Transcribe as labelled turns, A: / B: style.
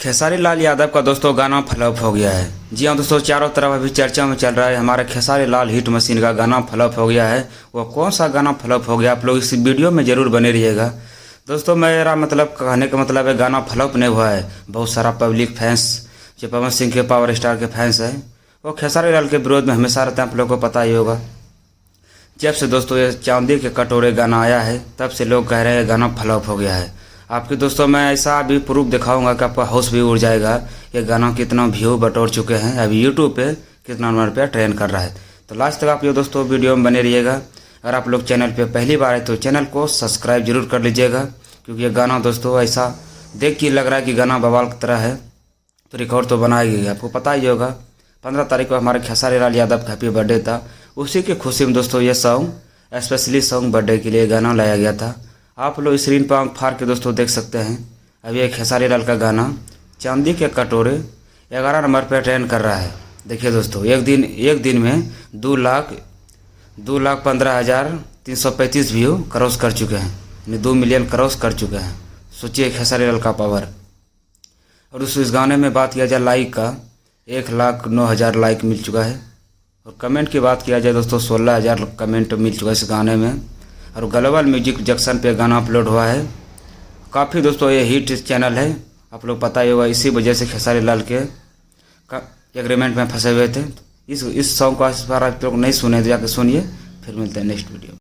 A: खेसारी लाल यादव का दोस्तों गाना फ्लॉप हो गया है। जी हाँ दोस्तों, चारों तरफ अभी चर्चा में चल रहा है हमारे खेसारी लाल हिट मशीन का गाना फ्लॉप हो गया है। वो कौन सा गाना फ्लॉप हो गया, आप लोग इस वीडियो में ज़रूर बने रहिएगा। दोस्तों मेरा मतलब कहने का मतलब है गाना फ्लॉप नहीं हुआ है। बहुत सारा पब्लिक फैंस जो पवन सिंह के पावर स्टार के फैंस हैं वो खेसारी लाल के विरोध में हमेशा रहते हैं, आप लोगों को पता ही होगा। जब से दोस्तों ये चांदी के कटोरे गाना आया है तब से लोग कह रहे हैं गाना फ्लॉप हो गया है। आपके दोस्तों मैं ऐसा भी प्रूफ दिखाऊंगा कि आपका हाउस भी उड़ जाएगा। ये गाना कितना व्यू बटोर चुके हैं, अभी यूट्यूब पे कितना नंबर पे ट्रेंड कर रहा है। तो लास्ट तक आप ये दोस्तों वीडियो में बने रहिएगा। अगर आप लोग चैनल पे पहली बार है तो चैनल को सब्सक्राइब जरूर कर लीजिएगा, क्योंकि ये गाना दोस्तों ऐसा देख के लग रहा है कि गाना बवाल की तरह है, तो रिकॉर्ड तो बनाएगी। आपको पता ही होगा 15 तारीख को हमारे खेसारी लाल यादव का हैप्पी बर्थडे था। उसी की खुशी में दोस्तों ये सॉन्ग स्पेशली सॉन्ग बर्थडे के लिए गाना लाया गया था। आप लोग स्क्रीन पर आंख फाड़ के दोस्तों देख सकते हैं। अभी एक खेसारी लाल का गाना चांदी के कटोरे 11 नंबर पर ट्रेंड कर रहा है। देखिए दोस्तों एक दिन में 2,15,335 व्यू क्रॉस कर चुके हैं, यानी 2 मिलियन क्रॉस कर चुके हैं। सोचिए खेसारी लाल का पावर। और इस गाने में बात किया जाए लाइक का, 1,09,000 लाइक मिल चुका है। और कमेंट की बात किया जाए दोस्तों 16,000 कमेंट मिल चुका है इस गाने में। और ग्लोबल म्यूजिक जंक्शन पे गाना अपलोड हुआ है। काफ़ी दोस्तों ये हिट चैनल है, आप लोग पता ही होगा। इसी वजह से खेसारी लाल के एग्रीमेंट में फंसे हुए थे। इस सॉन्ग को इस बार आप लोग नहीं सुने तो जाकर सुनिए। फिर मिलते हैं नेक्स्ट वीडियो।